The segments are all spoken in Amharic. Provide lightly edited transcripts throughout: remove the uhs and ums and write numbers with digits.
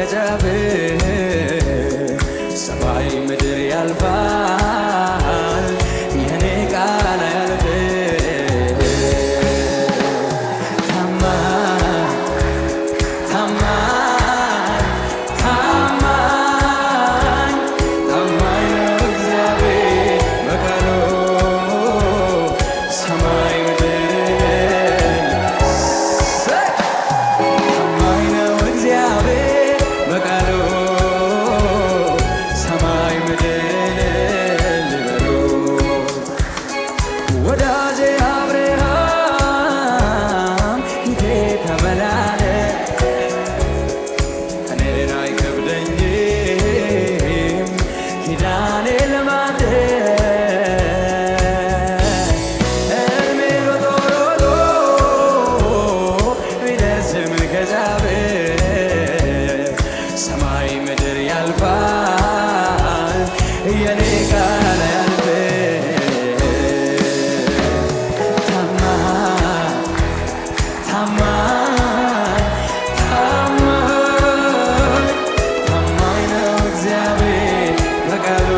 ከጃፍ ሰማይ ምድር ያልፋል የኔ ቃል አያልፍም ታማኝ ነው እግዚአብሔር በቃሉ ሰማይ ምድር ታማኝ ነው እግዚአብሔር በቃሉ ሰማይ ምድር ልበሉ ወዳጄ አብርሃም ፊቴ ተመላለ እኔን አይከብደኝም ኪዳኔ ለማድረግ እድሜ ሮጦ ሮጦ ቢደርስም ከዛፍ ሰማይ ምድር ያልፋል የኔ ቃል አያልፍም ታማኝ ነው እግዚአብሔር በቃሉ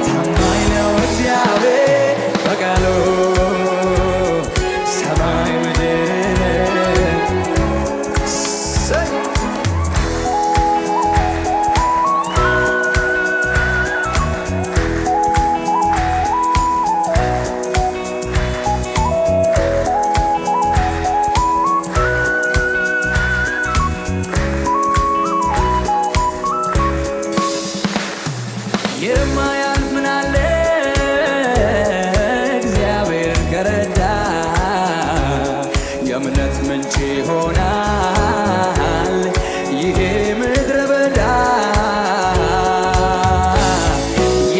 ታማኝ ነው እግዚአብሔር በቃሉ ሰማይ ምድር የማያልፍ ምን አለ እግዚአብሔር ከረዳ የእምነት ምንጭ ይሆናል ይሄ ምድረ በዳ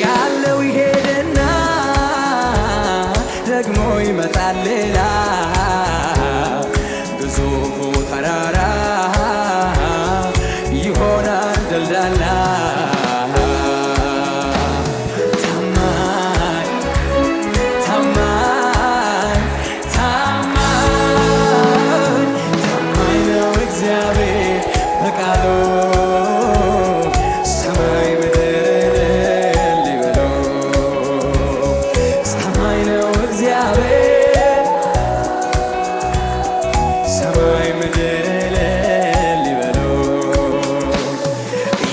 ያለው ይሄድና ደግሞ ይመጣል ሌላ ግዙፉ ተራራ ይሆናል ደልዳላ ታማኝ ነው እግዚአብሔር በቃሉ ሰማይ ምድር ሊበሉ ታማኝ ነው እግዚአብሔር ሰማይ ምድር ሊበሉ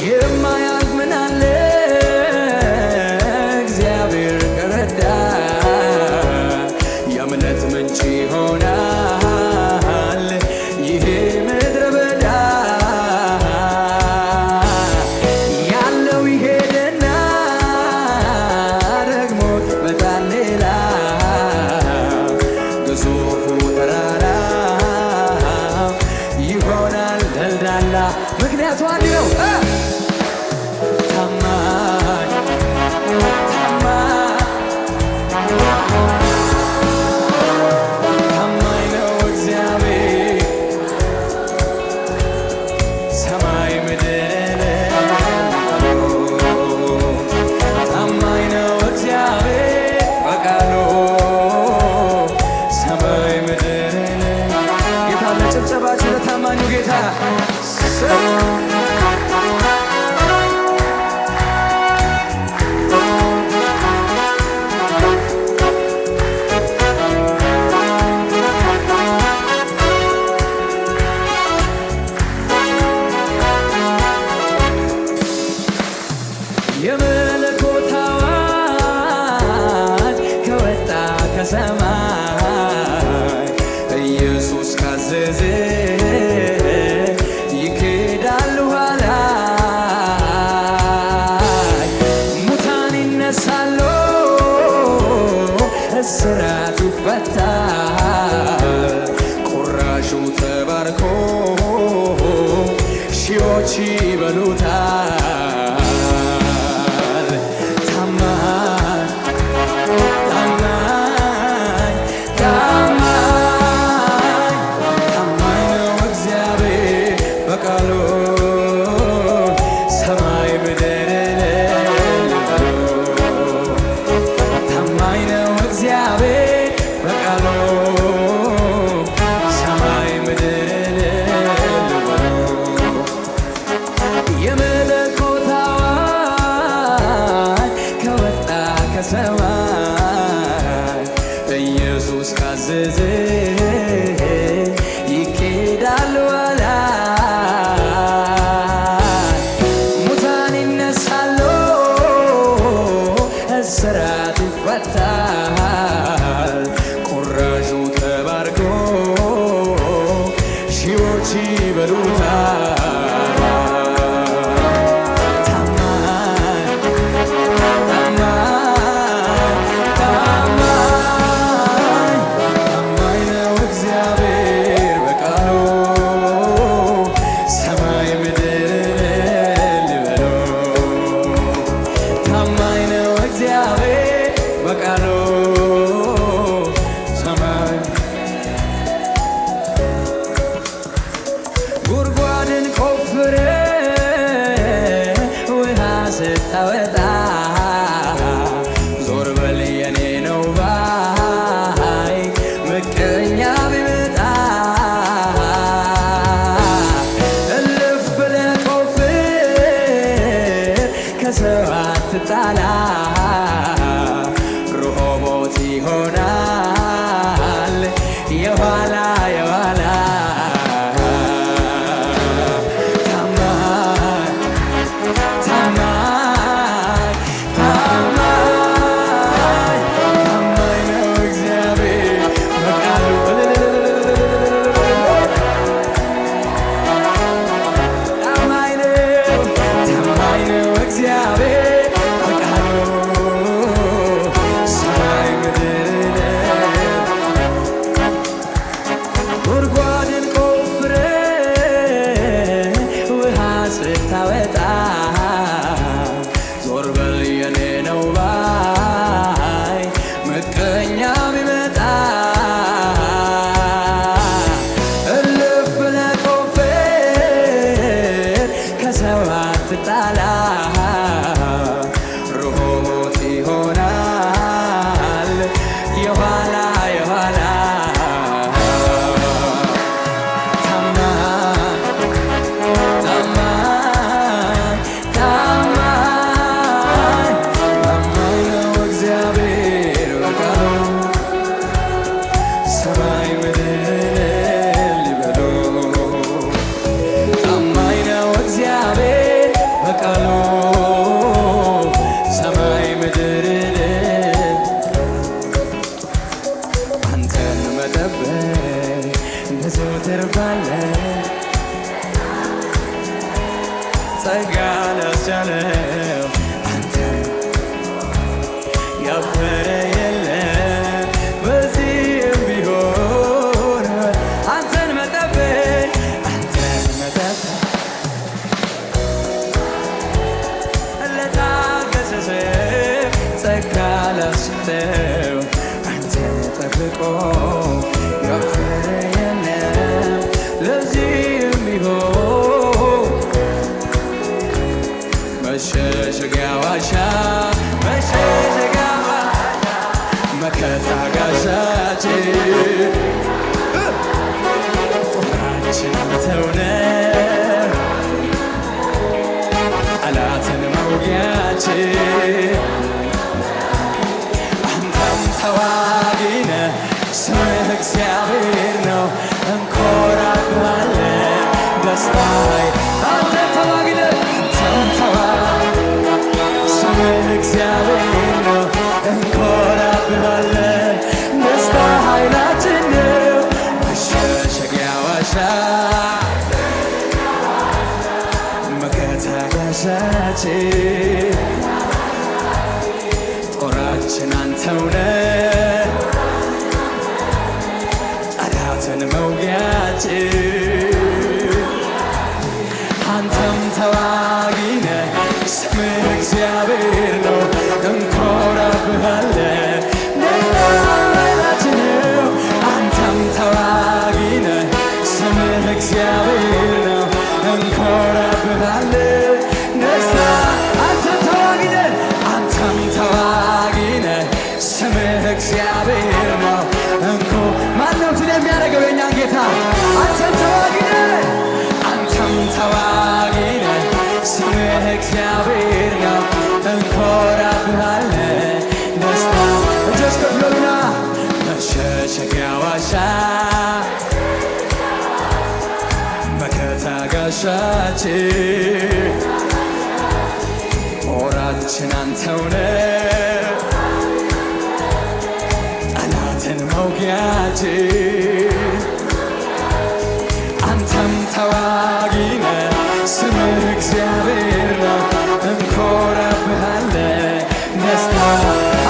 የማያልፍ ምን አለ እግዚአብሔር ከረዳ የእምነት ምንጭ ይሆናል ይሄ ምድረ በዳ ያለው ይሄድና ደግሞ ይመጣል ሌላ ግዙፉ ተራራ ይሆናል ደልዳላ ምክንያቱ አንድ ነው ታማኝ ነው እግዚአብሔር ሰማይ ምድር ታማኝ ነው እግዚአብሔር በቃሉ ሰማይ ምድር ጌታ ለጭብጨባችሁ ለታማኙ ጌታ የመለኮት አዋጅ ከወጣ ከሰማይ ኢየሱስ ካዘዘ ይኬዳል ኋላ ሙታን ይነሳሉ እስራት ይፈታል ቁራሹ ተባርኮ ሺዎች ይበሉታል ታማኝ ነው እግዚአብሔር በቃሉ ወጥታል ቁራሹ ተባርኮ ሺዎች ይበሉታል ጣላ ሮሆቦት ይሆናል የኋላ የኋላ ታማኝ ታማኝ ታማኝ ታማኝ ነው እግዚአብሔር በቃሉ ታማኝ ነው እግዚአብሔር ስታወጣ ዞር በል የኔ ነው ባይ ምቀኛ ቢመጣ እልፍ ብለህ ቆፍር ከሰው አትጣላ ርሆቦት ይሆናል የኋላ የኋላ ጸጋ ላስቻለው አንተ ያፈረ የለም በዚህም ቢሆን አንተን መጠበቅ ለታገሰ ጸጋ ላስቻለው አንተን ጠብቆ ያፈረ የለም ለዚህም ቢሆን መሸሸጊያ ዋሻ መከታ ጋሻችን ጦራችን አንተው ነህ ጠላትን መውጊያችን አንተም ተዋጊ ነህ ስምህ እግዚአብሔር ነው እንኮራብሃለን ደስታዬ አንተም ተዋጊ ነህ ስምህ እግዚአብሔር ነው እንኮራብሃለን ደስታ ኃይላችን ነው መሸሸጊያ ዋሻ መከታ ጋሻችን ጦራችን አንተው ነህ ጠላትን መውጊያችን አንተም ተዋጊ ነህ ስምህ እግዚአብሔር ነው እንኮራብሃለን ኃይላችን ነው አንተም ተዋጊ ነህ ስምህ እግዚአብሔር ነው እንኮራብሃለን ደስታ አንተም ተዋጊ ነህ ስምህ እግዚአብሔር ነው እንኮ ማነው ትል የሚያደርገው የእኛን ጌታ አንተም ተዋጊ ነህ ስምህ እግዚአብሔር ነው እንኮራብሃለን ደስታ እጆች ከፍ በሉና መሸሸጊያ ዋሻ መከታ ጋሻችን ጦራችን አንተው ነህ መውጊያችን አንተም ተዋጊ ነህ ስምህ እግዚአብሔር ነው እንኮራብሃለን ደስታ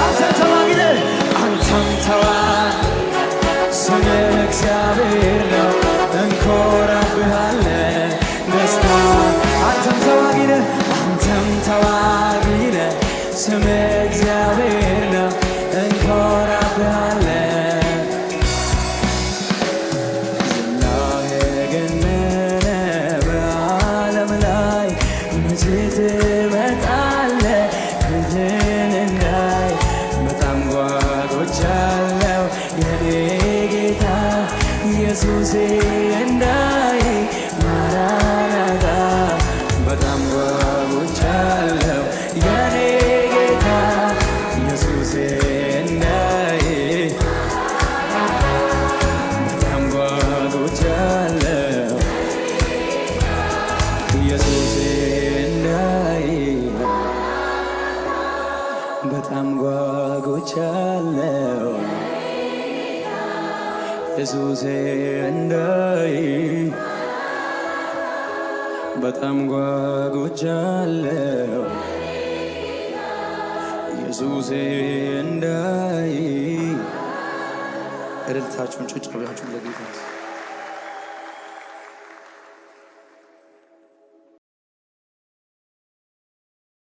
አንተም ተዋጊ ነህ አንተም ተዋጊ ስምህ እግዚአብሔር ነው እንኮራብሃለን ደስታ አንተም ተዋጊ ነህ ስምህ እግዚአብሔር ነው እንኮራብሃለን ዝናህ የገነነ በዓለም ላይ መቼ ትመጣለህ ፊትህን እንዳይ በጣም ጓጉቻለሁ የኔ ጌታ ኢየሱሴ እንዳይ ማራናታ በጣም ጓጉቻለሁ የኔ ጌታ ኢየሱሴ እንዳይ በጣም ጓጉቻለሁ ኢየሱሴ እንዳይ በጣም ጓጉቻለሁ ኢየሱሴ እንዳይ በጣም ጓጉቻለሁ ኢየሱሴ እንዳይ እልልታችሁን ጭብጨባችሁን ለጌታ